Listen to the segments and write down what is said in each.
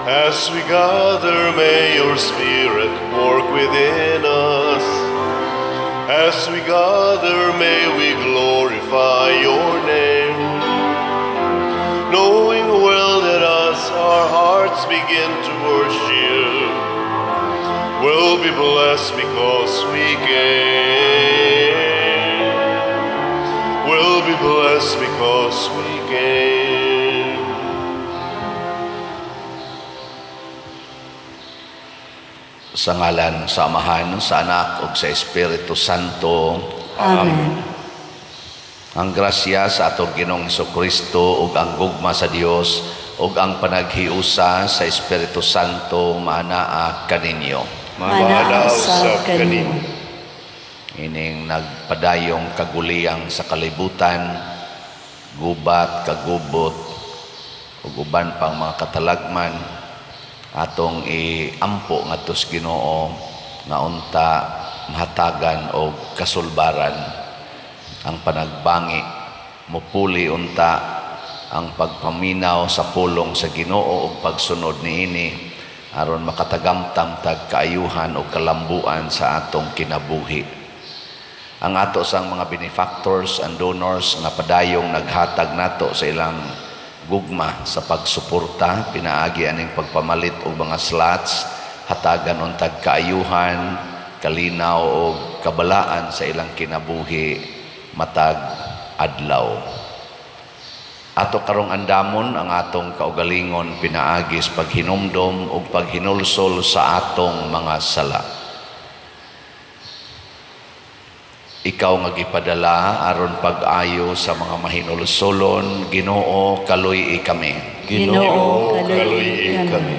As we gather, may your Spirit work within us. As we gather, may we glorify your name, knowing well that as our hearts begin to worship, we'll be blessed because we came. We'll be blessed because we came. Sa ngalan sa Amahan, sa Anak, ug sa Espiritu Santo. Amen. Ang grasya sa atong Ginoong Hesukristo ug ang gugma sa Dios ug ang panaghiusa sa Espiritu Santo maanaa kaninyo. Manaaw sa kanimo. Ining nagpadayong kaguliyang sa kalibutan, gubat, kagubot, ug uban pang mga katalagman, atong iampo ngadtos Ginoo nga unta mahatagan og kasulbaran ang panagbangi, mupuli unta ang pagpaminaw sa pulong sa Ginoo ug pagsunod niini aron makatagamtam tag kaayuhan ug kalambuan sa atong kinabuhi. Ang ato sang mga benefactors and donors nga padayong naghatag nato sa ilang gugma sa pagsuporta, pinaagi aning pagpamalit og mga slots, hatagan untag kaayuhan, kalinaw o kabalaan sa ilang kinabuhi matag adlaw. Ato karong andamon ang atong kaugalingon pinaagis paghinumdom ug paghinulsol sa atong mga sala. Ikaw nga gipadala aron pag-ayo sa mga mahinulsolon, Ginoo kaluy kami. Ginoo kaluy kami.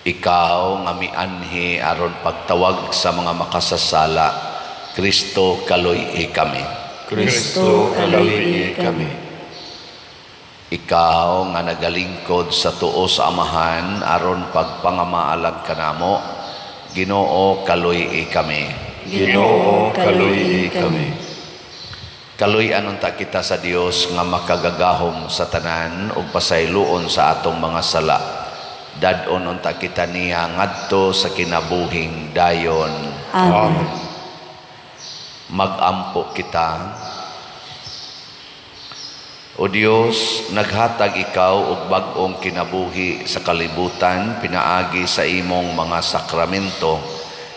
Ikaw nga mianhi aron pagtawag sa mga makasasala, Kristo kaluy kami. Kristo kaluy kami. Ikaw nga nagalingkod sa tuo sa Amahan aron pagpangamaalag kanamo, Ginoo kaluy kami. Ginoo kaluy kami. Kaluy-an unta kita sa Dios nga makagagahom sa tanan ug pasayloon sa atong mga sala. Dadon unta kita niya ngadto sa kinabuhing dayon. Amen. Magampo kita. O Dios, naghatag ikaw og bag-ong kinabuhi sa kalibutan pinaagi sa imong mga sakramento.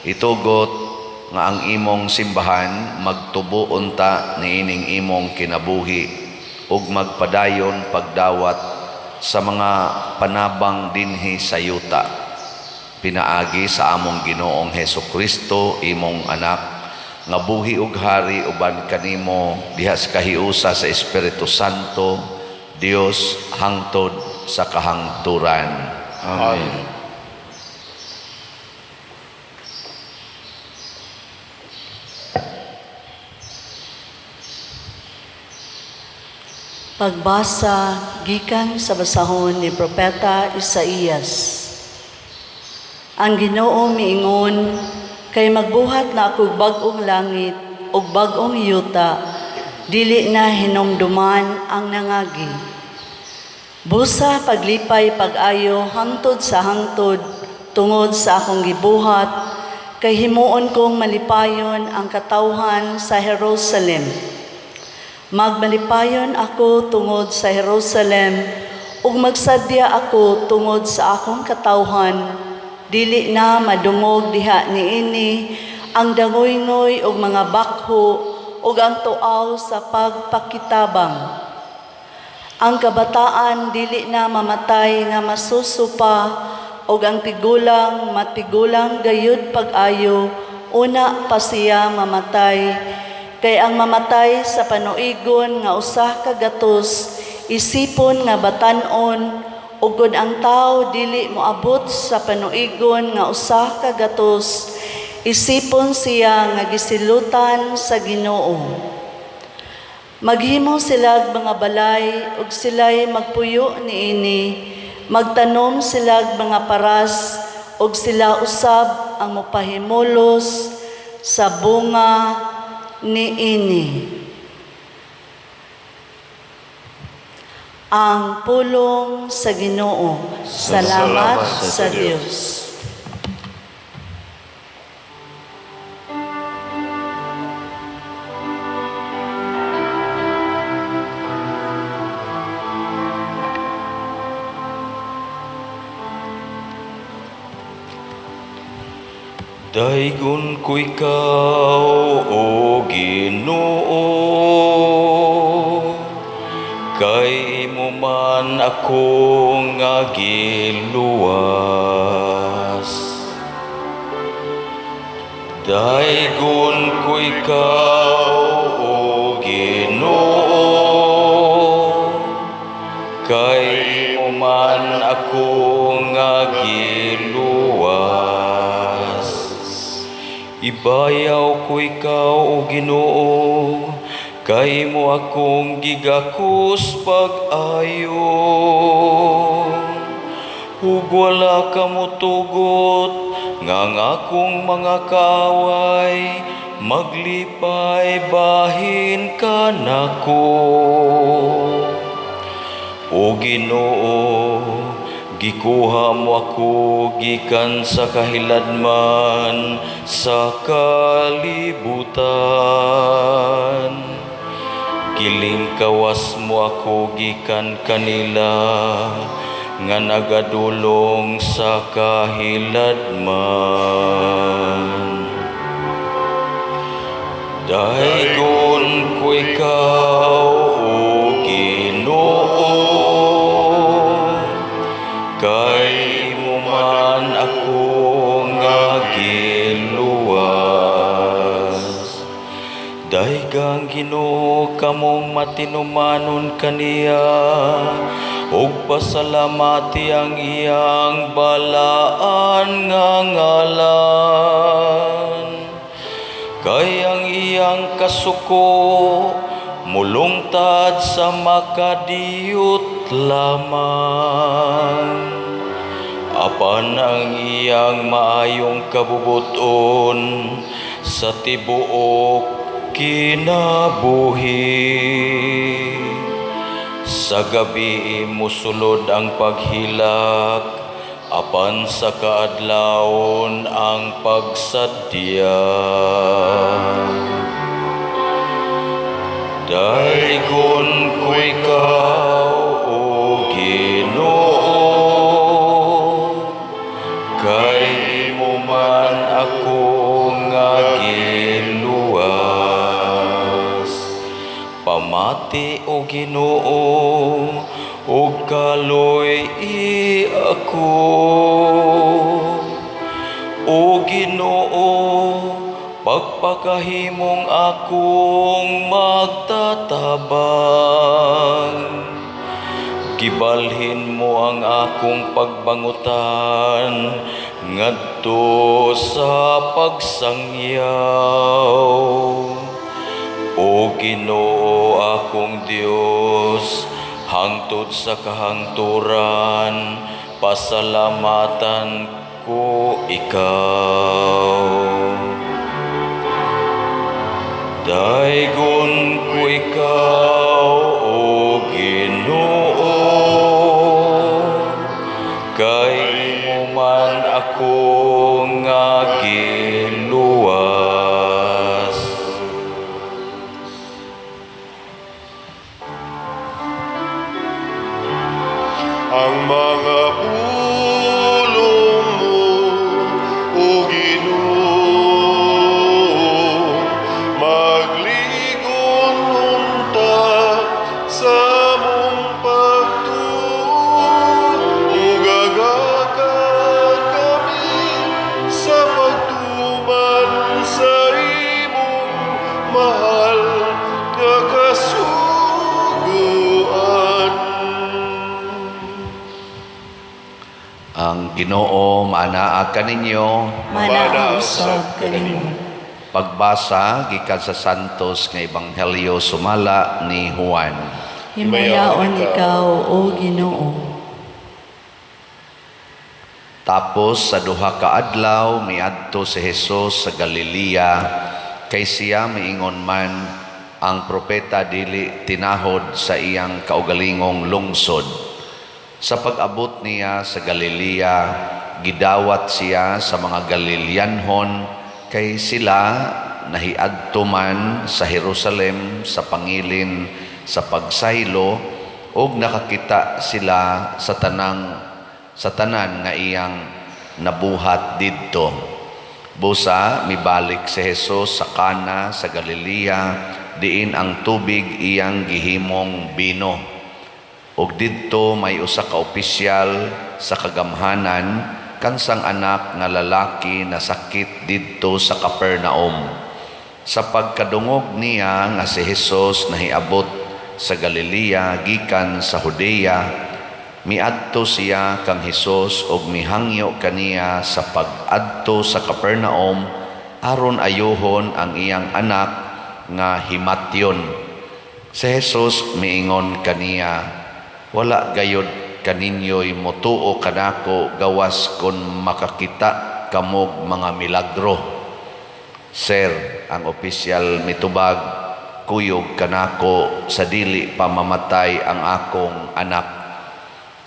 Itugot nga ang imong simbahan magtubo unta niining imong kinabuhi ug magpadayon pagdawat sa mga panabang dinhi sa yuta pinaagi sa among Ginoong Hesukristo imong anak nga buhi ug hari uban kanimo diha sa kahiusa sa Espiritu Santo Dios hangtod sa kahangturan. Amen. Pagbasa gikan sa basahon ni Propeta Isaías. Ang Ginoo miingon, kay magbuhat na ako bag-ong langit ug bag-ong yuta, dili na hinumduman ang nangagi. Busa paglipay pag-ayo hangtod sa hangtod tungod sa akong gibuhat, kay himuon kong malipayon ang katawhan sa Jerusalem. Magmalipayon ako tungod sa Jerusalem ug magsadya ako tungod sa akong katawhan, dili na madungog diha niini ang dangoy-ngoy ug mga bakho ug ang tuaw sa pagpakitabang. Ang kabataan dili na mamatay nga masusupa ug ang tigulang matigulang gayud pag-ayo una pa siya mamatay. Kay ang mamatay sa panuigon nga usah ka gatos, isipon nga batan-on, ug kun ang tao dili moabot sa panuigon nga usah ka gatos, isipon siya nga gisilutan sa Ginoo. Maghimo sila mga balay ug sila'y magpuyo niini, magtanom sila mga paras ug sila usab ang mopahimulos sa bunga niini. ang pulong sa Ginoo. Salamat sa Dios. Daigon ko ikaw, o Ginoo, kay imo man ako nga giluwas. Daigon ko ikaw, o Ginoo, kay imo man ako nga giluwas. Ibayaw ko ikaw, o Ginoo, kay mo akong gigakos pag-ayo. Ug wala ka mo tugot, ngang akong mga kaway, maglipay bahin ka nako. O Ginoo, gikuha mo ako gikan sa kahiladman sa kalibutan. Giling kawas mo ako gikan kanila nga nagadulong sa kahiladman. Daigon ko ikaw, o Ginoo, kay mo man ako nga giluwas. Daigang Ginoo kamong matinumanon kaniya, ug pasalamati ang iyang balaan nga ngalan. Kay ang iyang kasuko mulungtad sa makadiyot lamang. Apan ang iyang maayong kabubuton sa tibuok kinabuhi. Sa gabi musulod ang paghilak, apan sa kaadlawon ang pagsadya. Daigon ko ikaw, o Ginoo, kay mo man ako nga giluwas. Pamati, o Ginoo, ug kaloy ako. O Ginoo, pagpakahimong akong magtatabang. Gibalhin mo ang akong pagbangutan ngadto sa pagsangyaw. O Ginoo akong Dios, hangtod sa kahangturan, pasalamatan ko ikaw. Daigon ko ikaw, o Ginoo, kay mo man ako nga giluwas. Ang mga pulong mo, o Ginoo, magligon unta sa mong pagtuo. Ugagaka kami sa pagtuman sa imong mahal nga kasuguan. Ang Ginoo maanaa kaninyo. Manausab kanimo. Pagbasa gikan sa Santos nga Ebanghelyo sumala ni Juan. Himayaon ikaw, o Ginoo. Tapos sa duha ka adlaw miadto si Jesus sa Galilea, kay siya miingon man ang propeta dili tinahod sa iyang kaugalingong lungsod. Sa pag-abot niya sa Galilea, gidawat siya sa mga Galileanhon kay sila nahiadto man sa Jerusalem sa pangilin sa pagsaylo ug nakakita sila sa tanan nga iyang nabuhat didto. Busa mibalik si Jesus sa Kana sa Galilea diin ang tubig iyang gihimong bino. Ug didto may usa ka opisyal sa kagamhanan kansang anak nga lalaki na sakit didto sa Capernaum. Sa pagkadungog niya nga si Jesus nahiabot sa Galilea gikan sa Judea, miadto siya kang Jesus ug mihangyo kaniya sa pag-adto sa Capernaum aron ayuhon ang iyang anak nga himatyon. Si Jesus miingon kaniya, wala gayud kaninyo'y motuo kanako gawas kon makakita kamog mga milagro. Sir, ang opisyal mitubag, kuyog kanako sa dili pamamatay ang akong anak.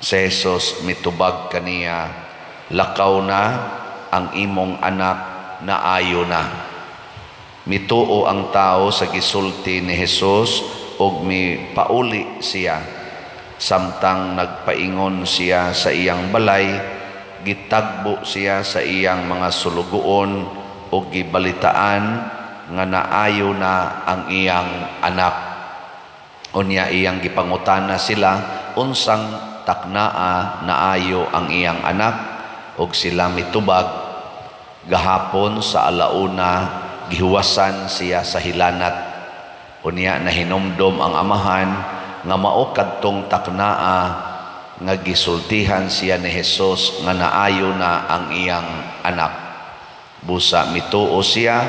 Si Jesus mitubag kaniya, lakaw na ang imong anak na ayo na. Mituo ang tao sa gisulti ni Jesus ug mipauli siya. Samtang nagpaingon siya sa iyang balay, gitagbo siya sa iyang mga sulugoon o gibalitaan nga naayo na ang iyang anak. Unya iyang gipangutana sila unsang taknaa naayo ang iyang anak ug sila mitubag, gahapon sa alauna gihuwasan siya sa hilanat. Unya nahinumdom ang amahan nga mao kadtong taknaa nga gisultihan siya ni Jesus nga naayo na ang iyang anak. Busa mituo siya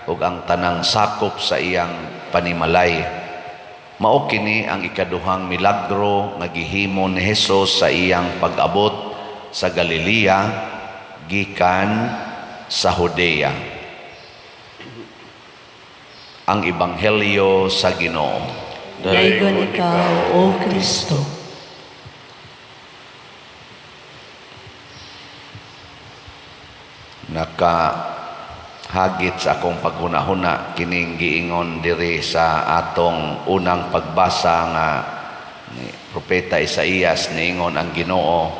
ug ang tanang sakop sa iyang panimalay. Mao kini ang ikaduhang milagro nga gihimo ni Jesus sa iyang pag-abot sa Galilea gikan sa Judea. Ang Ebanghelyo sa Ginoo. Daygon ikaw, O Kristo. Nakahagit sa akong paghunahuna kining giingon diri sa atong unang pagbasa nga ni Propeta Isaías niingon ang Ginoo,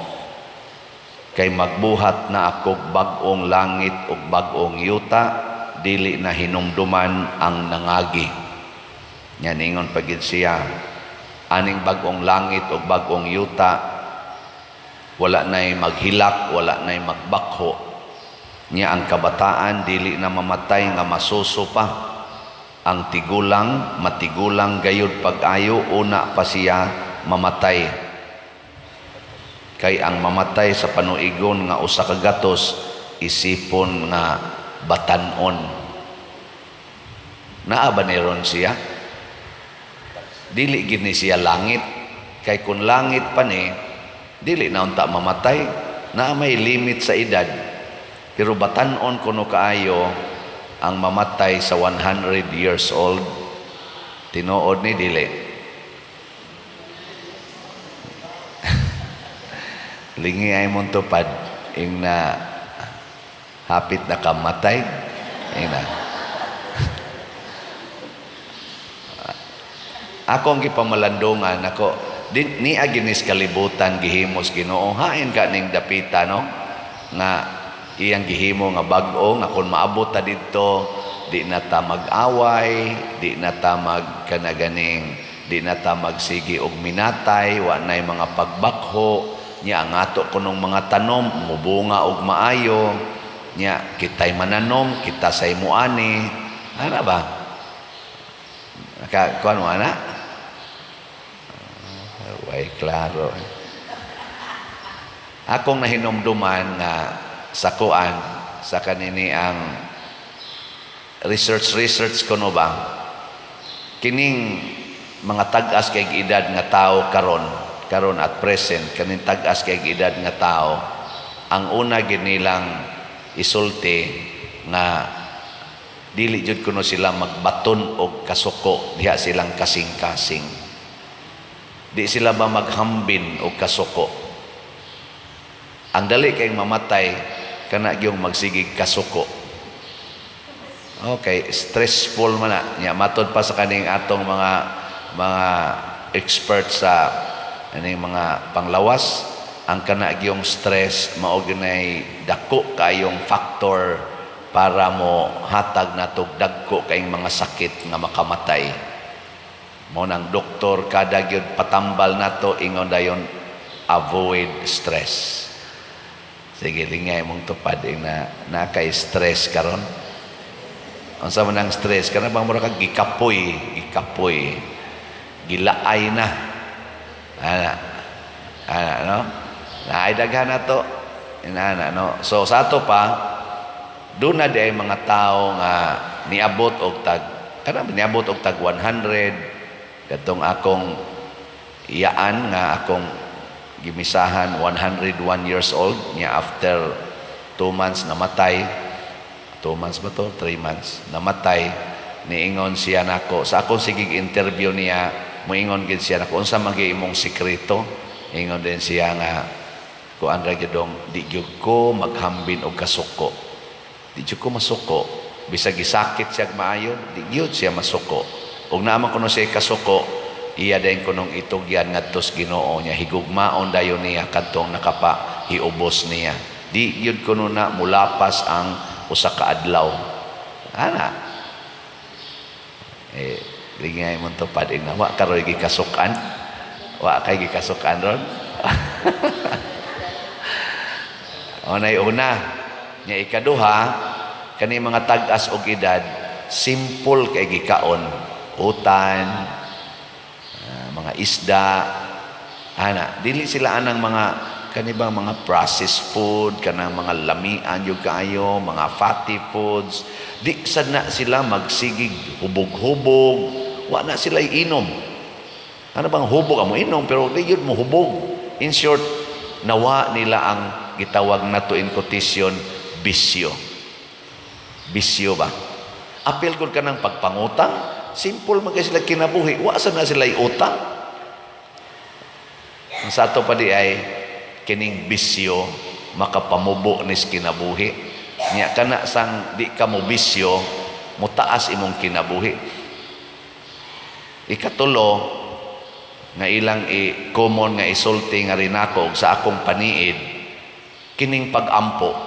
kay magbuhat na ako bag-ong langit ug bag-ong yuta, dili na hinumduman ang nangagi. Yan ingon pagid siya, aning bag-ong langit o bag-ong yuta, wala na'y maghilak, wala na'y magbakho. Nya ang kabataan dili na mamatay nga masuso pa. Ang tigulang, matigulang gayud pag-ayo, una pa siya mamatay. Kay ang mamatay sa panuigon nga usa ka gatos, isipon nga batanon. Naa ba ni ron siya? Dili gini siya langit, kay kung langit pa ni dili na unta mamatay, na may limit sa edad. Pero batanon kuno kaayo ang mamatay sa 100 years old, tinuod ni dili. Lingi ay mong tupad ing na hapit na kamatay ina. Akong gipamalandungan ako ni aginis kalibutan gihimos Ginoo, hain ka ning dapita no nga iyang gihimo nga bag-o nga kun maabot ta didto di na ta mag-away, di na ta magkanaganing, di na ta magsigi og minatay, wa nay mga pagbakho nya ang ato kunong mga tanom mubunga og maayo nya kitay mananom kita say muani ana ba kuan mo ana. Way klaro. Akong nahinumduman nga sa kuan sa kanini ang research kuno ba kining mga tag-as kay edad nga tao karon at present kaning tag-as kay edad nga tao ang una ginilang isulti nga dili jud kuno sila magbaton og kasuko, diha silang kasing-kasing. Di sila ba maghambin og kasuko. Ang dali kay mamatay kana gyung magsigig kasuko. Okay, stressful man na. Nya matod pa sa kaning atong mga experts sa aning mga panglawas, ang kana gyung stress mao ginay dako kayong factor para mo hatag natog dagko kayong mga sakit nga makamatay. Mo nang doktor kada gyud patambal nato ingon dayon avoid stress. Sige, lingay mong tupad na kay stress karon. Unsa man ang stress kana bang mura kag gikapoy, gilaay na. No? Naay daghan nato. Inana no. So sa ato pa doon na di ay mga tao nga niabot og tag 100 katong akong iyaan nga akong gimisahan 101 years old niya after 2 months namatay. 2 months ba to? 3 months namatay. Niingon siya nako sa akong sigig interview niya, moingon gid siya nako unsa man gyud imong sikreto. Ingon din siya nga kuan ra gyud di gyud ko maghambin og kasuko. Di gyud ko masuko. Bisag gisakit siya maayo, di gyud siya masuko. Ug naman kuno siya kasuko, iya din kunong itugyan ngadto sa Ginoo niya higugmaon dayon niya kadtong nakapahiubos niya. Di gyud kuno na mulapas ang usa ka adlaw. Ana. Lingay mo to pading na wa karoy gikasukan. Wa kay gikasukan ron. Onay una, nya ikaduha, kani mga tag-as og edad, simple kay gikaon, utan, mga isda, ana, dili sila anang mga kanibang mga processed food, kanang mga lamian yung kaayo, mga fatty foods. Di sad na sila magsigig hubog-hubog, wa na sila inom. Ano bang hubog amo inom pero di yun mo hubog. In short, nawa nila ang gitawag nato in quotation bisyo. Bisyo ba? Apil gud ka ng pagpangutang, simple man kay sila kinabuhi, wa sa na sila utang. Ang sa ato pa di ay kining bisyo makapamubo nis kinabuhi. Nya kana sang di ka mo bisyo, mutaas imong kinabuhi. Ikatulo, nga ilang common nga isulti nga rin ako sa akong paniid, kining pag-ampo.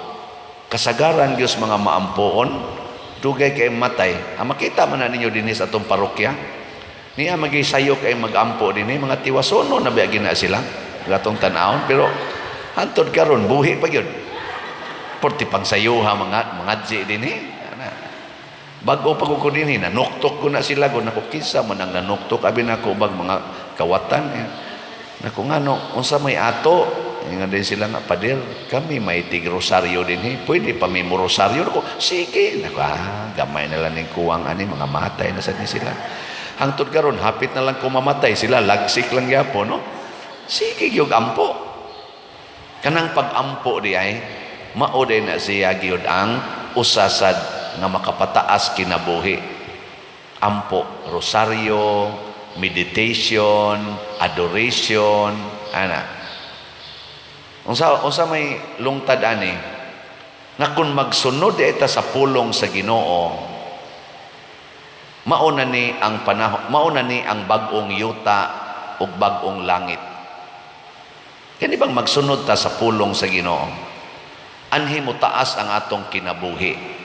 Kasagaran Diyos mga maampoon, dugay kay matay. Makita man na ninyo din sa atong parokya. Niya magisayo kay mag-ampo din mga tiwasono na biya gina sila. Gatong tanawon pero hantod karon buhi pa gyud. Porti pang sayuha mga dji din bago pa ko din nanuktok ko na sila go nako kinsa man ang nanuktok abi nako bag mga kawatan nako ngano unsa may ato nga din sila nga pader kami may tig rosaryo din pwede pa may rosaryo nako sige nako gamay na lang ning kuwang ani mga matay na sad ni sila hangtod karon hapit na lang ko mamatay sila lagsik lang gyapon no sige gyud ampo kanang pag-ampo di ay mao din na siya gyud ang usasad nga makapataas kinabuhi. Ampo, rosaryo, meditation, adoration, ana. Unsa may lungtad ani nga kun magsunod ita sa pulong sa Ginoo, mauna ni ang panahon, mauna ni ang bag-ong yuta ug bag-ong langit. Kani bang magsunod ta sa pulong sa Ginoo? Anhi mo taas ang atong kinabuhi.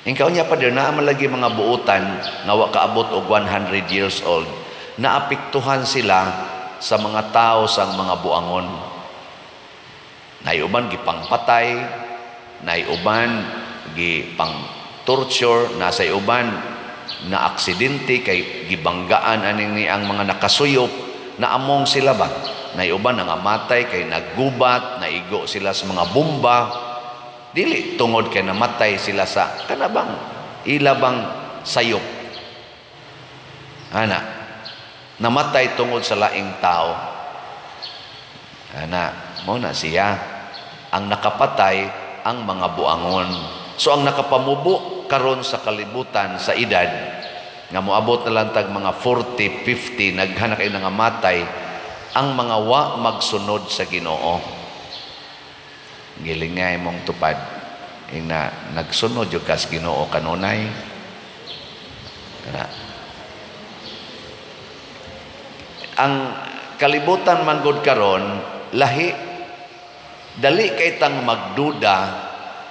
Ingkaw niya pa din na lagi mga buutan nga wa kaabot og 100 years old naapektuhan sila sa mga tao sang mga buangon. Naiuban gipangpatay, naiuban gipang torture, nasa uban na aksidente kay gibanggaan aning ni ang mga nakasuyop na among sila ba. Naiuban nga matay kay naggubat, naigo sila sa mga bomba. Dili tungod kay namatay sila sa kanabang ilabang sayop. Ana, namatay tungod sa laing tao. Ana, mo na siya ang nakapatay ang mga buangon. So ang nakapamubo karon sa kalibutan sa edad nga moabot na lang tag mga 40, 50 naghanak kayo nga matay ang mga wa magsunod sa Ginoo. Gilingay mong tupad ina nagsunod yung kas Ginoo kanunay. Ang kalibutan manggod karon lahi dali kay tang magduda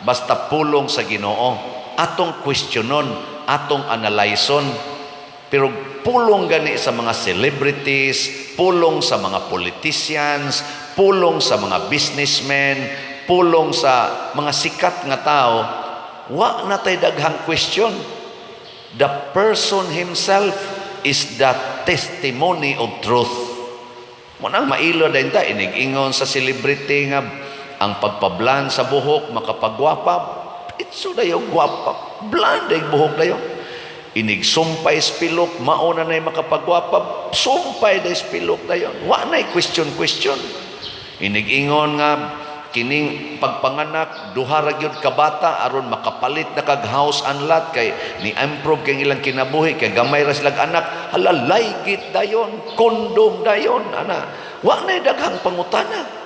basta pulong sa Ginoo, atong questionon, atong analyson, pero pulong gani sa mga celebrities, pulong sa mga politicians, pulong sa mga businessmen, pulong sa mga sikat nga tao, wa na tay daghang question. The person himself is the testimony of truth. Munang mailo dayon ta inig-ingon sa celebrity nga ang pagpablan sa buhok makapagwapa, itso dayon gwapa, blan day buhok dayon. Inig sumpay spilok, mauna na makapagwapa, sumpay day spilok dayon. Wa na question. Inig ingon nga kining pagpanganak duha ra gyud ka bata aron makapalit na kag house and lot kay ni improve kay ilang kinabuhi kay gamay ra silang anak, halalay git dayon, kondom dayon ana. Wa na daghang pangutana.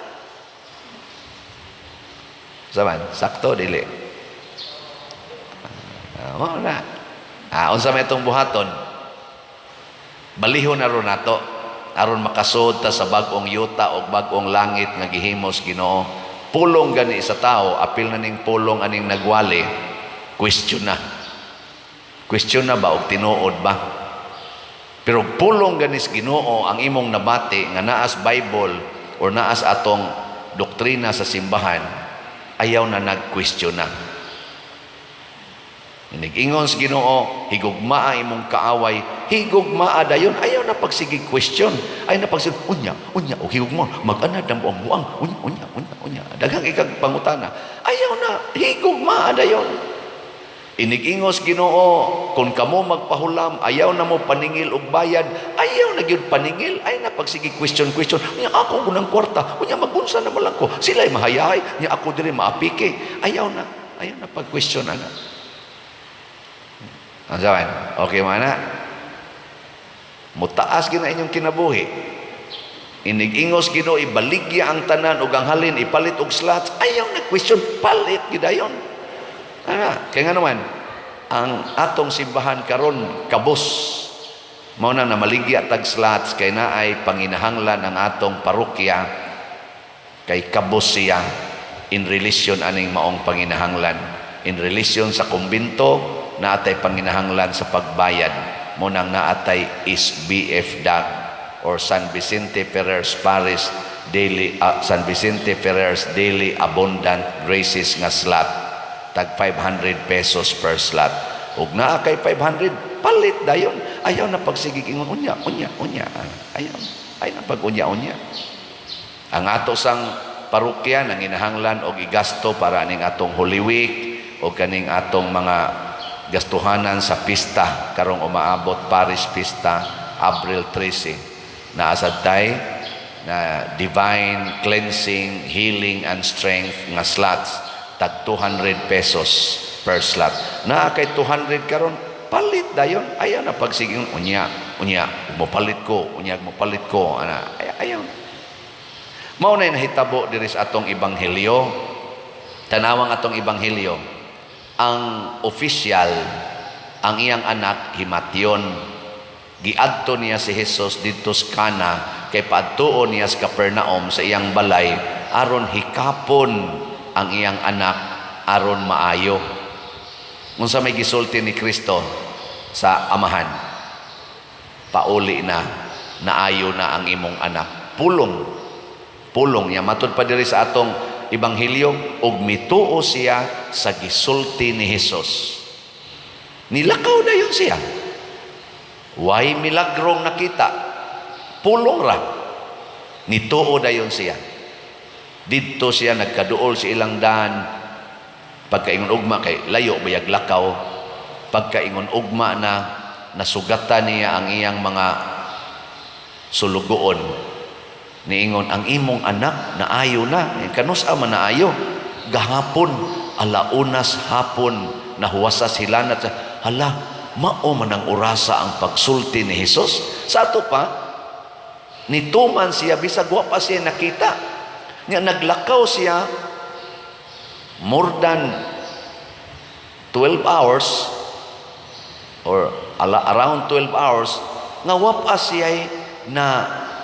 Saman, sakto dili. Wala. Unsa may itong buhaton? Balihon na ron nato aron makasud ta sa bag-ong yuta o bag-ong langit nga gihimos Ginoo. Pulong gani sa tao, apil na ning pulong aning nagwali, question na ba og tinuod ba? Pero pulong gani sa Ginoo ang imong nabati nga naas Bible or naas atong doktrina sa simbahan, ayaw na nag-question na. Inig-ingon sa Ginoo, higugmaa imong kaaway, higugmaa dayon, ayaw na pagsigig question, ayaw na pagsigig, unya, o higugma, mag-anad ang buang buang, unya, daghang ikag pangutana, ayaw na, higugmaa dayon. Inig-ingon sa Ginoo, kung kamo magpahulam, ayaw na mo paningil og bayad, ayaw na gyud paningil, ayaw na pagsigig question, unya ako gunang kwarta, unya magbunsa na malang ko, sila'y mahayahay, unya ako diri maapike, ayaw na pag-question ana. Ang sawan, okay mana? Mutaas gina inyong kinabuhi. Inig-ingos Ginoo ibaligya ang tanan ug ang halin ipalit og slots. Ayaw na question, palit gidayon. Kaya nga naman, ang atong simbahan karon kabos. Mao na maligya tag slots kay naay panginahanglan ang atong parokya kay kabos siya in relation aning maong panginahanglan. In relation sa kumbinto naatay panginahanglan sa pagbayad mo nang naatay SBF DAG or San Vicente Ferrers Parish Daily San Vicente Ferrers Daily Abundant Graces nga slot tag 500 pesos per slot ug naa kay 500 palit dayon, ayaw na pagsigig ingon unya ayaw na pag unya ang ato sang parokya nang inahanglan og igasto para ning atong Holy Week o kaning atong mga gastuhanan sa pista karong umaabot Parish Pista April 13 na asadtay na divine cleansing, healing and strength nga slots tag 200 pesos per slot. Na kay 200 karon palit dayon, ayaw na pagsiging unya mo palit ko ana ayaw. Mao na nahitabo diri sa atong ebanghelyo. Tanawang atong ebanghelyo ang official, ang iyang anak himatyon. Giadto niya si Jesus dito sa Kana kay paadtuon niya sa Capernaum sa iyang balay aron hikapon ang iyang anak aron maayo. Unsa may gisulti ni Kristo sa amahan? Pauli na, naayo na ang imong anak. Pulong niya matud pa diri sa atong ebanghelyo ug mituo siya sa gisulti ni Jesus. Nilakaw na yun siya. Way milagrong nakita. Pulong ra. Nituo na yun siya. Dito siya nagkaduol sa ilang daan. Pagkaingon ugma kay layo bayag lakaw. Pagkaingon ugma na nasugatan niya ang iyang mga sulugoon. Niingon ang imong anak naayo na. Kanus man naayo. Gahapon, alaunas hapon nahuwasas hilanat sa hala, mao man ang orasa ang pagsulti ni Hesus. Sa ato pa, nituman siya, bisag wa pa siya nakita. Nga naglakaw siya more than 12 hours or around 12 hours nga wa pa siya na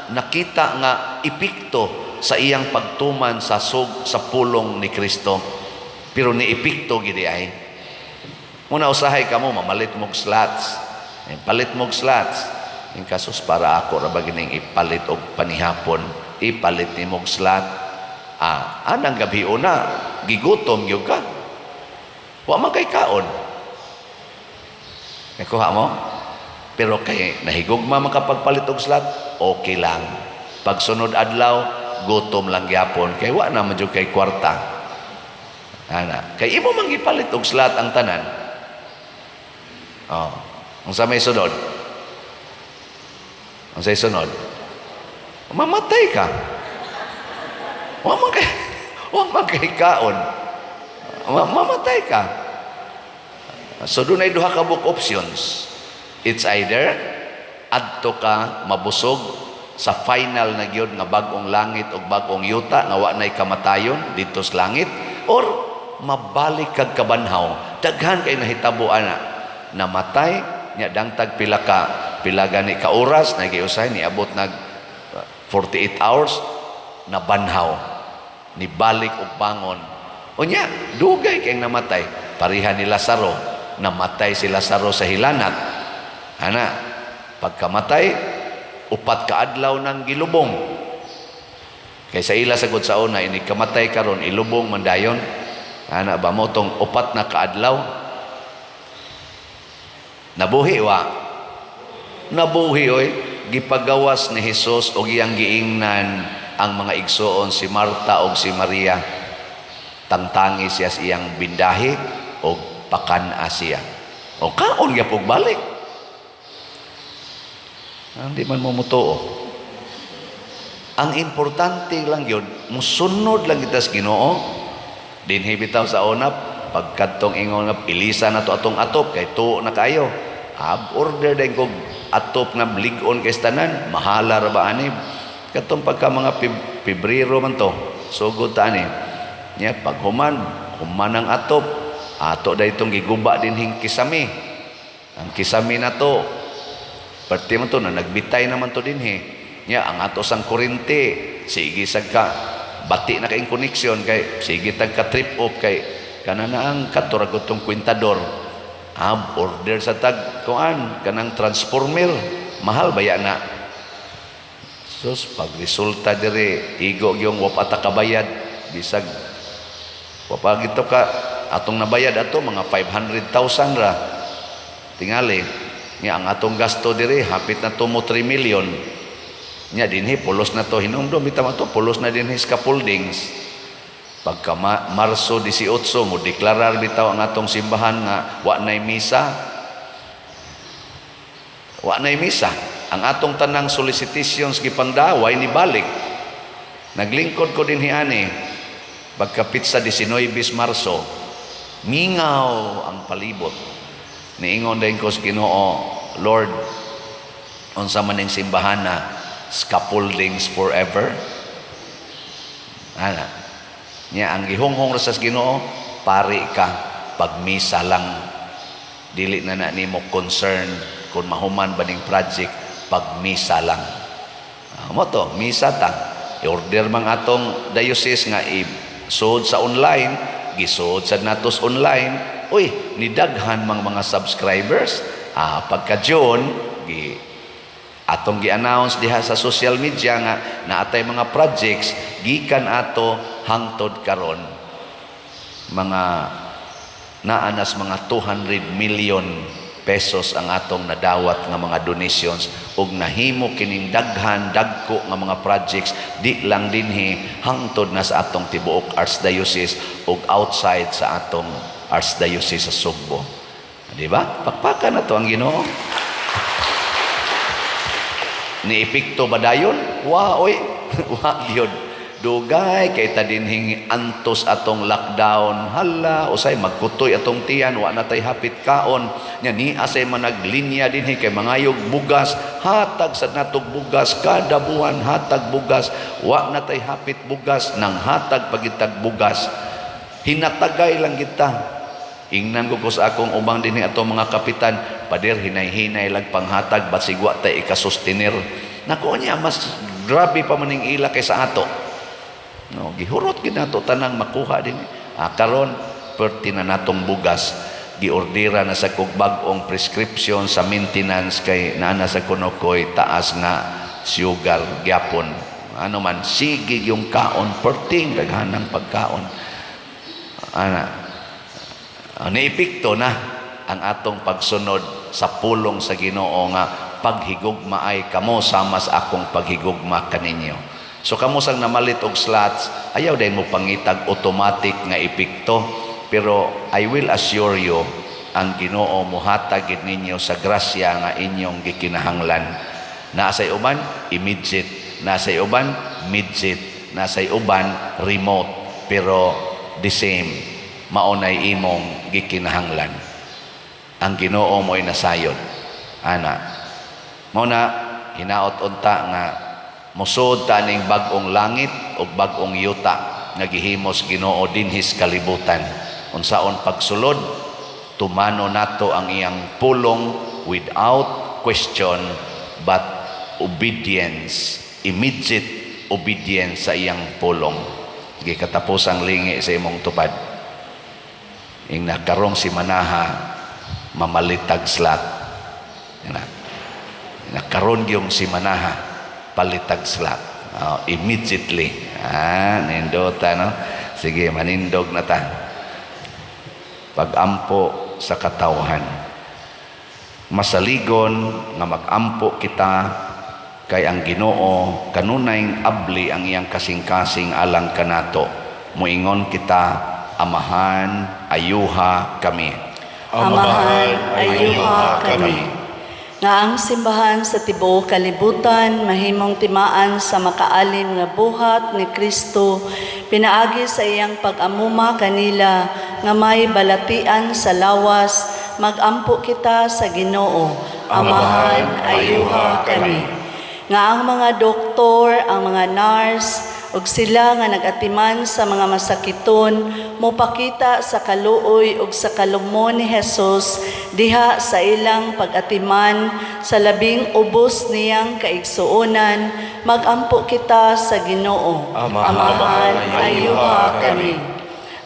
nakita nga epekto sa iyang pagtuman sa pulong ni Kristo. Pero ni epekto gidi ay. Muna usahay ka mo, mamalit mong slots. Palit mong slots. Yung kasus para ako, rabagining ipalit o panihapon, ipalit ni mong slot. Anang gabi una, gigutom yung ka. Wa man kay kaon. Nakuha mo? Pero kay nahigugma makapagpalit og slot, okay lang. Pagsunod adlaw, gutom lang gyapon kay wa na man jud kay kwarta. Ana, kay imo man gipalit og slot ang tanan. Ang sa may sunod. Ang sa sunod. Mamatay ka. Wa man kay kaon. Mamatay ka. So dunay duha ka book options. It's either adto ka mabusog sa final na gyud nga bag-ong langit o bag-ong yuta nga wa nay kamatayon dito sa langit, or mabalik kag kabanhaw. Daghan kay nahitabo ana. Namatay nya dangtag pila gani ka oras na giusay niabot nag 48 hours na banhaw ni balik og bangon. Unya dugay kay namatay pareha ni Lazaro. Namatay si Lazaro sa hilanat. Ana, pagkamatay, 4 ka adlaw nang gilubong. Kaysa ila sagod sa una, ini kamatay karon ilubong mandayon. Ana ba mo tong 4 na kaadlaw? Nabuhi wa? Nabuhi oy. Gipagawas ni Hesus og iyang giingnan ang mga igsoon si Marta og si Maria. Tangtangi siya sa iyang bindahi og pakan-a siya. O kaon gyapon balik. Hindi man mo mutuo. Ang importante lang yun, musunod lang kita sa Ginoo. Dinhi bitaw sa unap, pagkatong ingon nga ilisa na to atong atop, kay tuo na kayo. Order din kong atop na bligon kay tanan, mahala ra ba ani? Katong pagka mga Pebrero man to, sugod ta ani. Nya pag human ang atop, ato da itong giguba dinhing kisami. Ang kisami na to, pati man to na nagbitay naman to dinhi. Nya ang ato sang kurente, sige sad ka bati na kaing koneksyon kay sige tag ka trip off kay kanana ang katurag tong kwintador. Order sa tag kuan kanang transformer, mahal baya na. Sus pag resulta dire igo gyung wa pa ta kabayad, bisag wa pa gito ka atong nabayad ato mga 500,000 ra. Tingali nya ang atong gasto dire hapit na to mo 3 million. Nya dinhi pulos na to hinungdom bitaw to pulos na dinhi scaffoldings. Pagka Marso 18 mo deklarar bitaw ang atong simbahan nga wa nay misa. Wa nay misa. Ang atong tanang solicitations gipandaway ni balik. Naglingkod ko dinhi ani pagka pitsa 19 Marso. Mingaw ang palibot. Niingon din ko sa Ginoo, Lord, unsa man ning simbahan na scaffoldings forever. Ana. Nya ang gihonghong sa Ginoo, pari ka pagmisa lang. Dili na nimo concern kung mahuman ba ning project, pagmisa lang. Mo to, misa ta. I-order mang atong diocese nga i-sold sa online, gisood sa natos online. Uy, nidaghan mang mga subscribers. Pagka June, atong gi-announce diha sa social media nga naatay mga projects gikan ato hangtod karon mga naanas mga 200 million pesos ang atong nadawat nga mga donations ug nahimo kining daghan dagko nga mga projects di lang dinhi hangtod na sa atong tibuok archdiocese ug outside sa atong archdiocese sa Sugbo. Di ba? Pakpakan na to ang Ginoo. Ni epekto ba dayon? Wa oy. Wa gyud. Dugay kay ta dinhing antos atong lockdown. Hala, usay magkutoy atong tiyan, wa na tay hapit kaon. Nya ni asay managlinya dinhi kay mangayog bugas, hatag sa natog bugas kada buwan, hatag bugas, wa na tay hapit bugas nang hatag pagitag bugas. Hinatagay lang kita. Ingnan ko sa akong ubang dinhi atong mga kapitan, pader hinay-hinay lag panghatag basigwa tay ikasustinir. Nako niya mas grabe pa maning ila kaysa ato. No, gihurot gid nato tanang makuha din. Karon perti na natong bugas. Giordera na sa kog bag-ong prescription sa maintenance kay naana sa kunokoy taas nga sugar gyapon. Ano man sige yung kaon perting daghanang pagkaon. Naipikto na ang atong pagsunod sa pulong sa Ginoo nga paghigugma ay kamo sama sa akong paghigugma kaninyo. So kamusang namalit og slots, ayaw dahil mo pangitag automatic nga epekto. Pero I will assure you, ang Ginoo muhatag gid ninyo sa grasya nga inyong gikinahanglan. Nasay uban immediate, nasay uban midget, nasay uban remote, pero the same maunay imong gikinahanglan. Ang Ginoo mo'y nasayod. Ana, mao na hinaot unta nga musod taning bag-ong langit o bag-ong yuta nga gihimos Ginoo dinhis kalibutan. Unsaon pagsulod, tumano nato ang iyang pulong without question but obedience, immediate obedience sa iyang pulong. Gikatapos ang lingi sa imong tupad. Ing nakarong si manaha mamalitag slat. Nakaron yung si manaha palitag slot. Immediately. Nindota, no? Sige, manindog na ta. Pag-ampo sa katawhan. Masaligon nga mag-ampo kita kay ang Ginoo kanunay abli ang iyang kasing-kasing alang kanato. Muingon kita, amahan, ayuha kami. Amahan, ayuha kami. Nga ang simbahan sa tibuok kalibutan mahimong timaan sa makaalim nga buhat ni Kristo, pinaagi sa iyang pag-amuma kanila nga may balatian sa lawas, magampo kita sa Ginoo. Amahan, ayuha kami. Nga ang mga doktor, ang mga nurse, ug sila nga nagatiman sa mga masakiton, mopakita sa kaluoy ug sa kalumon ni Hesus diha sa ilang pag-atiman sa labing ubos niyang kaigsuonan, magampo kita sa Ginoo. Amahan, ayuha kami.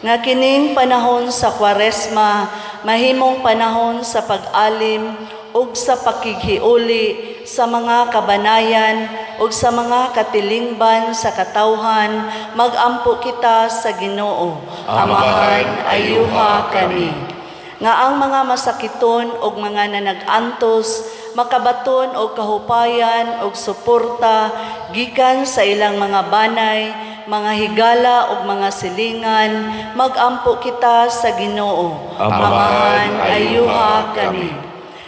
Nga kining panahon sa Kwaresma, mahimong panahon sa pag-alim ug sa pakighiuli sa mga kabanayan ug sa mga katilingban sa katawhan, magampo kita sa Ginoo. Amahan, ayuha kami. Nga ang mga masakiton ug mga nanag-antos, makabaton og kahupayan ug suporta gikan sa ilang mga banay, mga higala ug mga silingan, magampo kita sa Ginoo. Amahan, ayuha kami.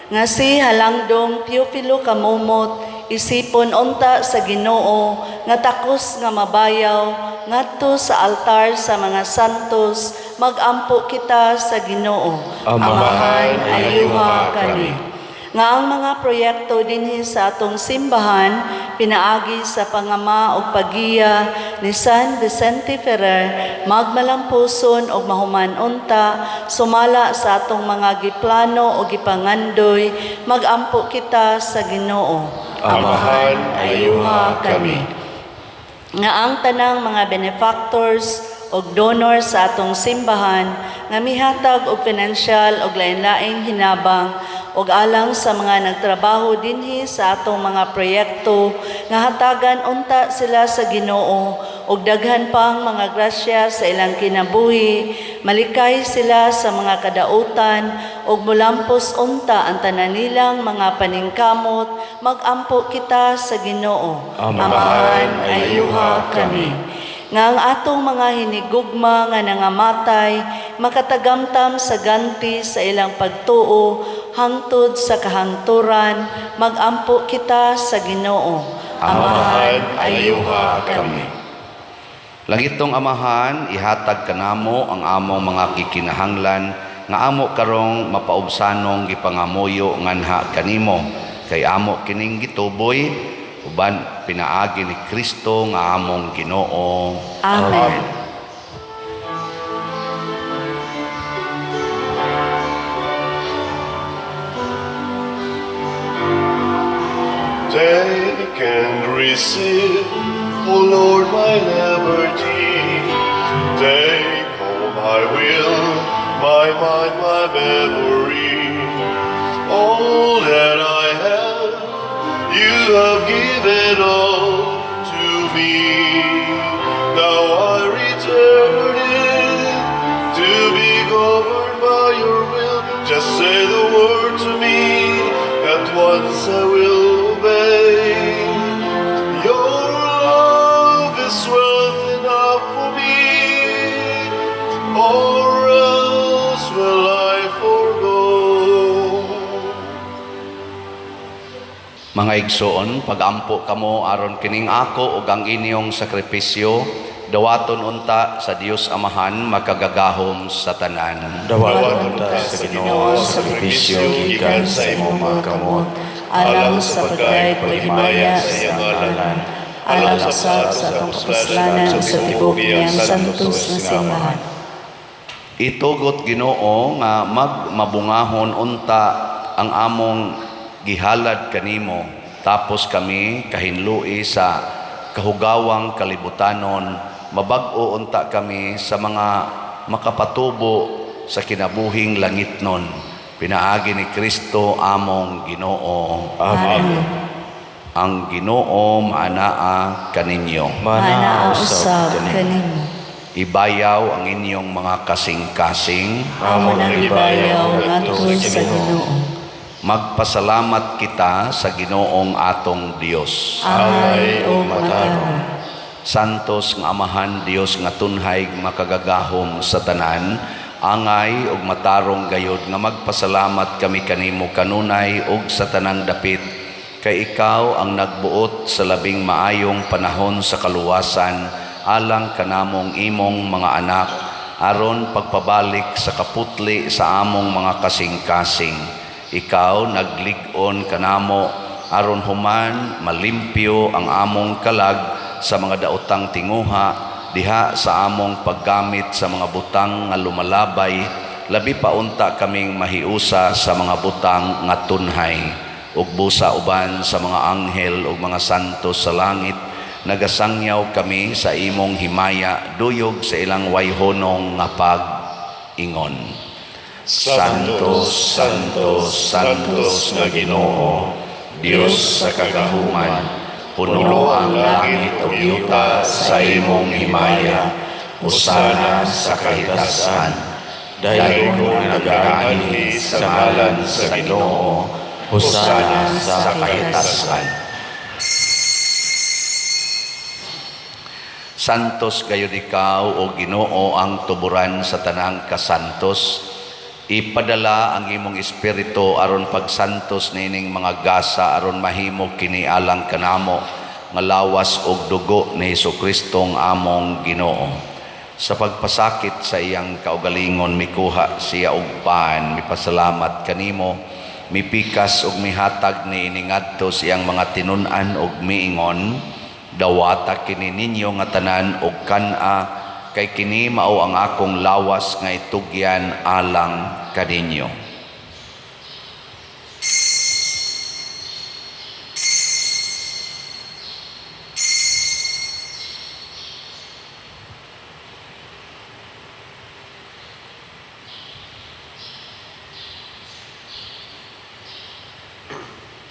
Nga si Halangdong Teofilo Kamumot, isipon unta sa Ginoo, nga takos nga mabayaw, ngadto sa altar sa mga santos, magampo kita sa Ginoo. Amahan, ayuha kami. Nga ang mga proyekto dinhi sa atong simbahan, pinaagi sa pangama ug pagiya ni San Vicente Ferrer, magmalampuson ug mahuman unta, sumala sa atong mga giplano ug gipangandoy, magampo kita sa Ginoo. Amahan, ayuha kami. Nga ang tanang mga benefactors og donor sa atong simbahan nga mihatag og financial og lain-laing hinabang og alang sa mga nagtrabaho dinhi sa atong mga proyekto nga hatagan unta sila sa Ginoo og daghan pang mga grasya sa ilang kinabuhi, malikay sila sa mga kadautan og mulampos unta ang tanan nilang mga paningkamot, magampo kita sa Ginoo. Amahan, ayuha kami. Nga ang atong mga hinigugma nga nangamatay, makatagamtam sa ganti sa ilang pagtuo, hangtod sa kahangturan, magampo kita sa Ginoo. Amahan, ayuha kami. Langitong Amahan, ihatag kanamo ang among mga kikinahanglan nga amo karong mapaubsanong gipangamuyo nganha kanimo kay amo kining gituboy uban pinaagi ni Kristo nga among Ginoo. Amen. Take and receive, O Lord, my liberty. Take all my will, my mind, my memory. All that I have, you have given all to me. Now I return it to be governed by your will. Just say the word to me, at once I will obey. Your love is wealth enough for me, or else will I forgo. Mga igsoon, pagampo kamo aron kining ako ug ang inyong sakripisyo, dawaton unta sa Dios Amahan makagagahom sa tanan. Dawaton ta sa Ginoo sa sakripisyo gikan sa imong mga kamot, Alang sa pagkay-paghimaya sa iyang ngalan, alang sa atong kapuslanan sa tibok niyang santos na simbahan. Itugot Ginoo nga mabungahon unta ang among gihalad kanimo, tapos kami kahinlui sa kahugawang kalibutanon, mabag-o unta kami sa mga makapatubo sa kinabuhing langitnon. Pinaagi ni Kristo among Ginoo. Amen. Ang Ginoo maanaa kaninyo. Manaa usab kanimo. Ibayaw ang inyong mga kasing-kasing. Amo nang ibayaw ngadto sa Ginoo. Magpasalamat kita sa Ginoong atong Dios. Angay o matarong. Santos nga Amahan Dios nga tunhay makagagahom sa tanan, angay ug matarong gayod nga magpasalamat kami kanimo kanunay ug sa tanang dapit, kay ikaw ang nagbuot sa labing maayong panahon sa kaluwasan alang kanamong imong mga anak aron pagpabalik sa kaputli sa among mga kasing-kasing. Ikaw naglig-on kanamo aron human malimpyo ang among kalag sa mga daotang tinguha diha sa among paggamit sa mga butang nga lumalabay, labi pa unta kaming mahiusa sa mga butang nga tunhay ug busa uban sa mga anghel ug mga santos sa langit. Nagasangyaw kami sa imong himaya duyog sa ilang wayhonong nga pag-ingon. Santos, Santos, Santos nga Ginoo, Dios sa kagahuman, puno ang langit ug yuta sa imong himaya. Hosana sa kahitasan. Dahil kung nag-aani sa ngalan sa Ginoo, Hosana sa kahitasan. Santos gayud ikaw o Ginoo ang tuburan sa tanang kasantos. Ipadala ang imong espiritu aron pagsantos nining mga gasa aron mahimo kini alang kanamo nga lawas og dugo ni Jesucristo ang among Ginoo. Sa pagpasakit sa iyang kaugalingon mikuha siya og pan, mipasalamat kanimo, mipikas og mihatag ni iningadto siyang mga tinun-an og miingon. Dawata kini ninyo nga tanan og kana, kay kini mao ang akong lawas nga itugyan alang kaninyo.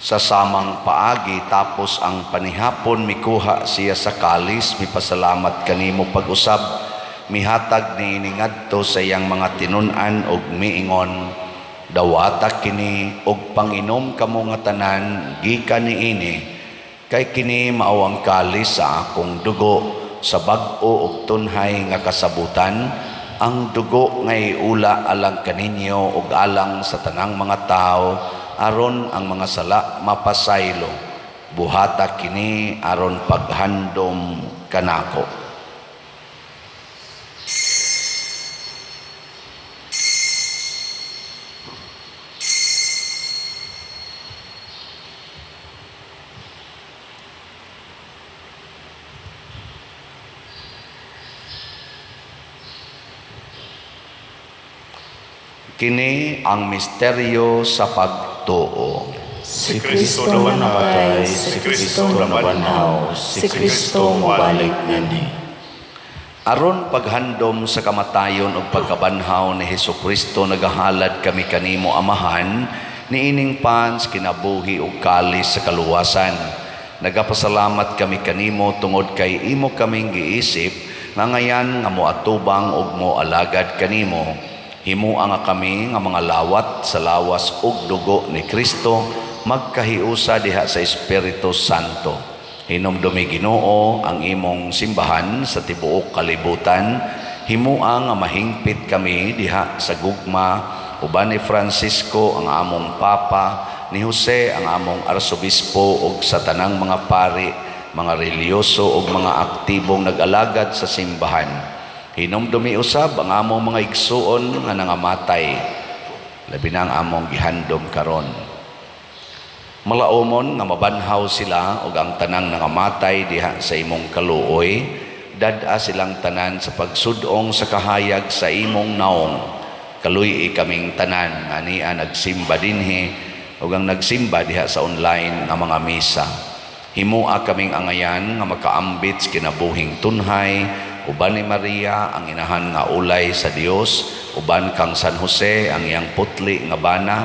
Sa samang paagi tapos ang panihapon mikuha siya sa kalis, mipasalamat kanimo pag-usab, mihatag ni iningadto sa iyang mga tinun-an og miingon. Dawata kini og panginom kamo nga tanan gikan niini, kay kini mao ang kalis sa akong dugo sa bag-o ug tunhay nga kasabutan, ang dugo nga iula alang kaninyo ug alang sa tanang mga tao aron ang mga sala mapasaylo. Buhata kini aron paghandom kanako. Kini ang misteryo sa pagtuo. Si Kristo namatay, si Kristo nabanhaw, si Kristo mabalik ngani. Aron paghandom sa kamatayon ug pagkabanhaw ni Hesukristo nagahalad kami kanimo amahan niining pans kinabuhi ug kalis sa kaluwasan. Nagapasalamat kami kanimo tungod kay imo kaming giisip nga ngayan nga moatubang ug moalagad kanimo. Himuang nga kami nga mga lawat sa lawas ug dugo ni Kristo magkahiusa diha sa Espiritu Santo. Hinumdumi Ginoo ang imong simbahan sa tibuok kalibutan. Himuang nga mahingpit kami diha sa gugma uban ni Francisco ang among papa, ni Jose ang among arsobispo ug sa tanang mga pari, mga reliyoso ug mga aktibong nag-alagad sa simbahan. Hinumdumi usab ang among mga igsuon nga nangamatay, labi na ang among gihandom karon. Malaumon nga mabanhaw sila ug ang tanang nangamatay diha sa imong kaluoy, dad-a silang tanan sa pagsudong sa kahayag sa imong naong. Kaluy kaming tanan nga niya nagsimba dinhi ug ang nagsimba diha sa online nga mga misa. Himua kaming angayan nga makaambit sa kinabuhing tunhay, uban ni Maria ang inahan nga ulay sa Dios, uban kang San Jose ang iyang putli nga bana,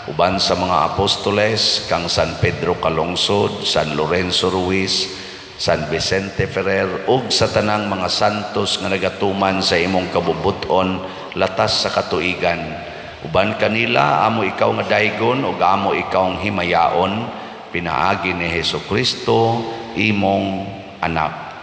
uban sa mga apostoles kang San Pedro Calungsod, San Lorenzo Ruiz, San Vicente Ferrer ug sa tanang mga santos nga nagatuman sa imong kabubuton latas sa katuigan. Uban kanila amo ikaw nga daygon ug amo ikaw nga himayaon, pinaagi ni Hesukristo imong anak.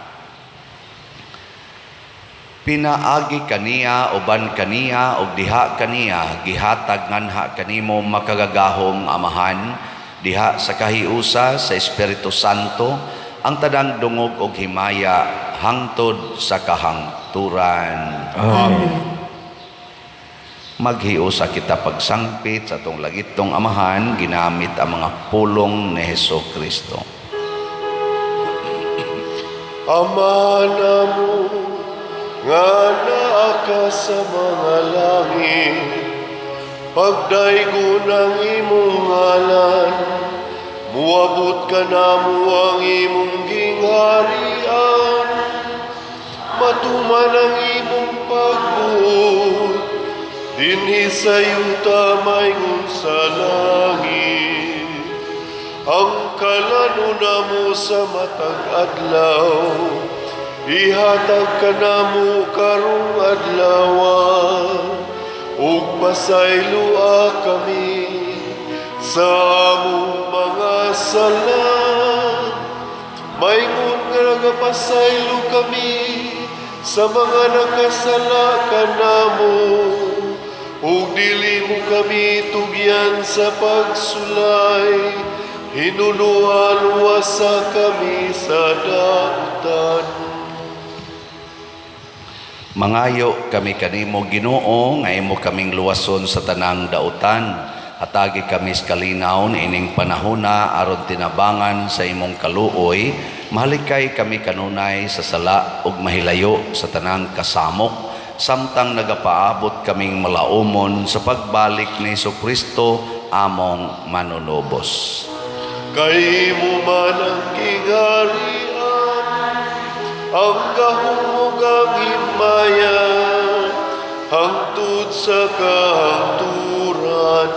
Pinaagi kaniya uban kaniya ug diha kaniya gihatag nganha kanimo makagagahom amahan diha sa kahiusa sa Espiritu Santo ang tanang dungog ug himaya hangtod sa kahangturan. Amen. Maghiusa kita pagsangpit sa atong lagitong amahan ginamit ang mga pulong ni Hesukristo. Ama namo nga naa ka sa mga langit, pagdaygon ang imong ngalan, muabot ka namo ang imong gingharian, matuman ang imong pagbuot, dinhi sa yuta mayroon sa langit. Ang kalanuna mo sa matag adlaw, ihatag ka namo karong adlawan, ug pasaylua kami sa among mga sala. Maingon nga nagapasaylo kami sa mga nakasala kanamo, ug dili mo kami tugyan sa pagsulay, hinuluan-wasa kami sa dautan. Mangayo kami kanimo Ginoo nga imo kaming luwason sa tanang dautan. Hatagi kami sa kalinaw ining panahona aron tinabangan sa imong kaluoy. Mahalikay kami kanunay sa sala ug mahilayo sa tanang kasamok, samtang nagapaabot kaming malaumon sa pagbalik ni Hesukristo among manunubos. Kay mo man ang kingarian, ang kahumugang himaya, hangtod sa kahangturan.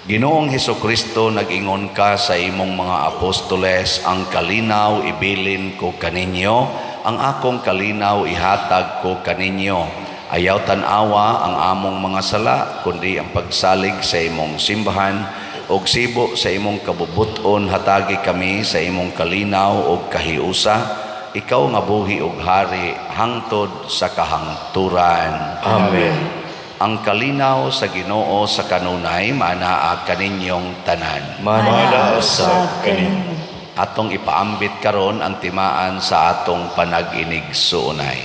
Ginoong Hesukristo, nag-ingon ka sa imong mga apostoles, ang kalinaw ibilin ko kaninyo, ang akong kalinaw ihatag ko kaninyo. Ayaw tanawa ang among mga sala, kundi ang pagsalig sa imong simbahan, og sibo sa imong kabubuton hatagi kami sa imong kalinaw og kahiusa, ikaw nga buhi ug hari hangtod sa kahangturan. Amen. Ang kalinaw sa Ginoo sa kanunay manaa kaninyong tanan. Manaa sa kanin. Atong ipaambit karon ang timaan sa atong panag-inigsuunay.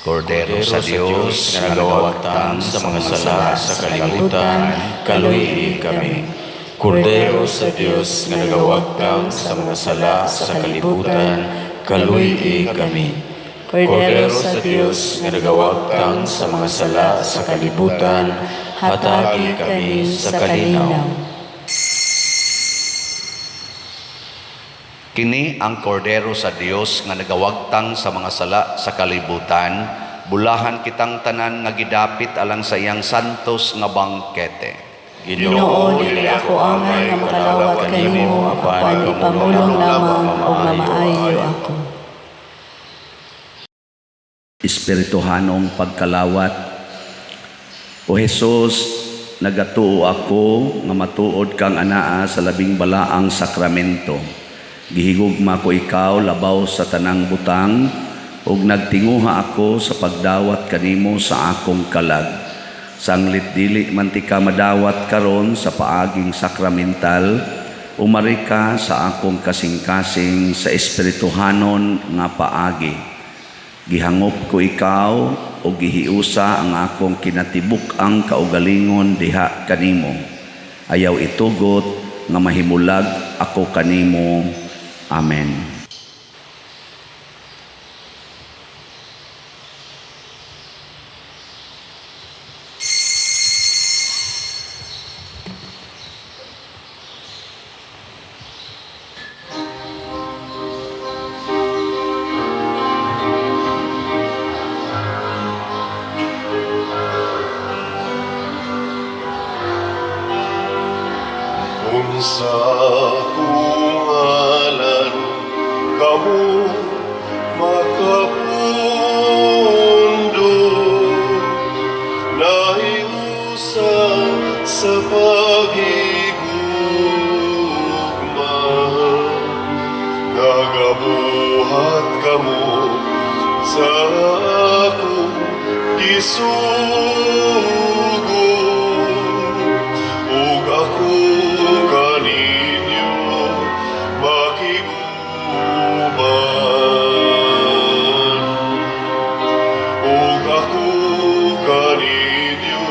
Kordero sa Dios na nagawagtang sa mga sala sa kalibutan, kaluyi kami. Kordero sa Diyos na nagawagtang sa mga sala sa kalibutan, kaluy kami. Kordero sa Dios nga nagawagtang sa mga sala sa kalibutan, hatagi kami sa kalinaw. Kini ang kordero sa Dios nga nagawagtang sa mga sala sa kalibutan, bulahan kitang tanan nga gidapit alang sa iyang santos nga bangkete. Ginoo, dili ako angay nga makalawat kanimo, apan ipamulong lamang o mamaayo ako. Espirituhanong pagkalawat. O Jesus, nagatuo ako nga matuod kang anaa sa labing balaang sakramento. Gihigugma ko ikaw labaw sa tanang butang, ug nagtinguha ako sa pagdawat kanimo sa akong kalag. Sanglit dili man ti ka madawat karon sa paaging sakramental, umari ka sa akong kasing-kasing sa espirituhanon nga paagi. Gihangop ko ikaw o gihiusa ang akong kinatibuk-ang kaugalingon diha kanimo. Ayaw itugot nga mahimulag ako kanimo. Amen. Kung sa kungalan kamu makapundo, nahiusa sa paghigugma, nagabuhat kamu sa akong gisugo, ug ako kaninyo makiguban, ug ako kaninyo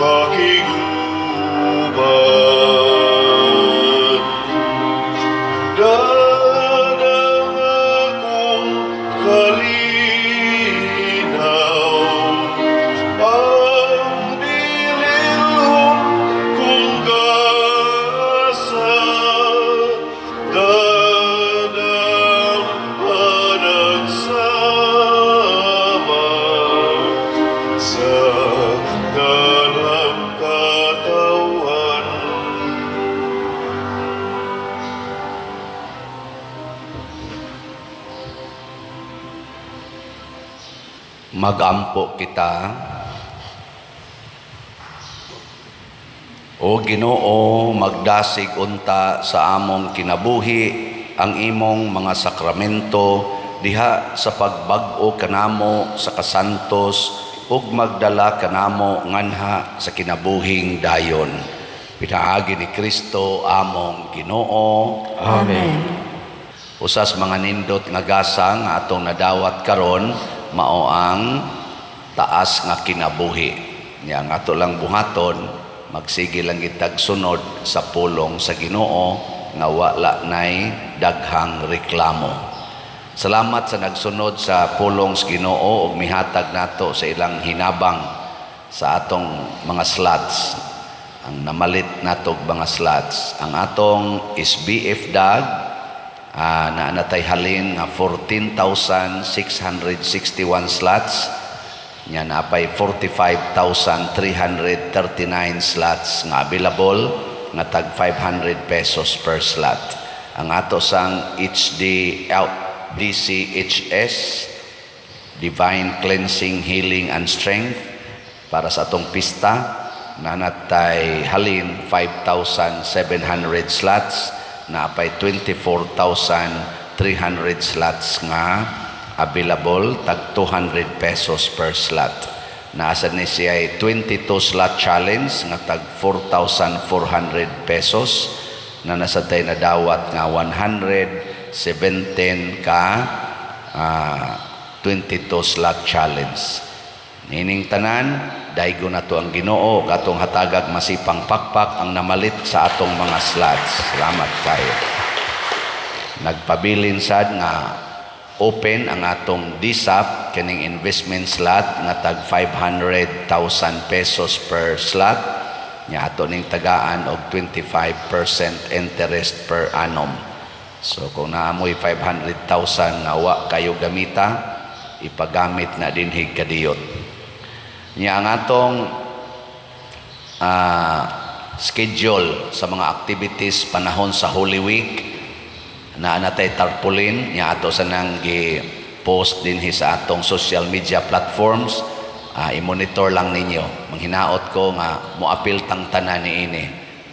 makiguban. Dadang akong kalinaw, ang dililom kong gasa, dadang panagsama sa danang katawan. Magampo kita. O Ginoo, magdasig unta sa among kinabuhi ang imong mga sakramento diha sa pagbag-o kanamo sa kasantos ug magdala kanamo nganha sa kinabuhing dayon. Pinaagi ni Kristo among Ginoo. Amen. Usas mga nindot nga gasa nga atong nadawat karon mao ang taas nga kinabuhi. Nya nga ato lang buhaton, magsige lang itag sunod sa pulong sa Ginoo nga wala nay daghang reklamo. Salamat sa nagsunod sa pulong sa Ginoo ug mihatag nato sa ilang hinabang sa atong mga slots. Ang namalit natog mga slots, ang atong SBF DAG na natay halin nga 14,661 slots, nya napay 45,339 slots nga available nga tag 500 pesos per slot. Ang ato sang DCHS, Divine Cleansing, Healing and Strength, para sa atong pista na natay halin 5,700 slots, na apay 24,300 slots nga available, tag 200 pesos per slot. Naasa ni siya ay 22 slot challenge nga tag 4,400 pesos, na nasa tayo na dawat nga 117 ka 22 slot challenge. Nining tanan, daigo na to ang Ginoo katong hatagag masipang pakpak ang namalit sa atong mga slots. Salamat kayo. Nagpabilin sad nga open ang atong DSAP kining investment slot nga tag 500,000 pesos per slot nya ato ning tagaan og 25% interest per annum. So kung naamoy 500,000 nga wa kayo gamita, ipagamit na dinhi kadiyot. Nya ang atong schedule sa mga activities panahon sa Holy Week na natay tarpaulin nya ato sa nang gi-post dinhi sa atong social media platforms. I-monitor lang ninyo. Manghinaot ko nga moapil tang tanan niini,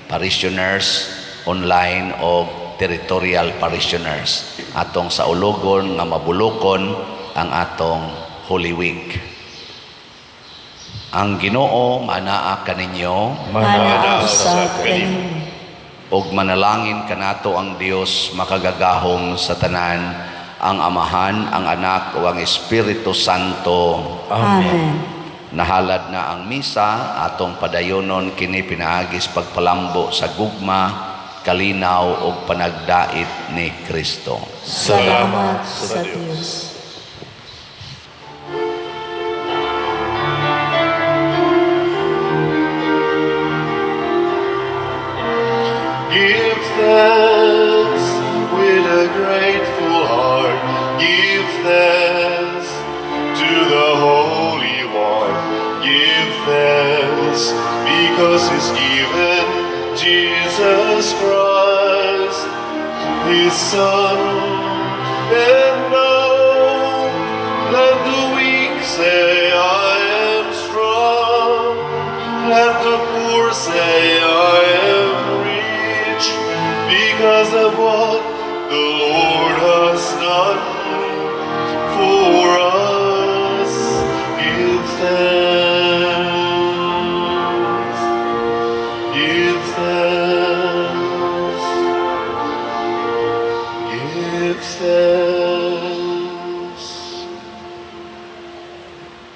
parishioners online o territorial parishioners atong sa ulogon nga mabulokon ang atong Holy Week. Ang Ginoo manaa kaninyo, Manausap kaninyo. og manalangin kanato ang Dios makagagahom sa tanan, ang Amahan, ang Anak ug ang Espiritu Santo. Amen. Nahalad na ang misa, atong padayonon kini pinaagis pagpalambo sa gugma, kalinaw ug panagdait ni Kristo. Salamat sa Diyos. Give thanks with a grateful heart. Give thanks to the Holy One. Give thanks because He's given Jesus Christ, His Son. And now let the weak say, I am strong. Let the poor say, I am rich, because of what the Lord has done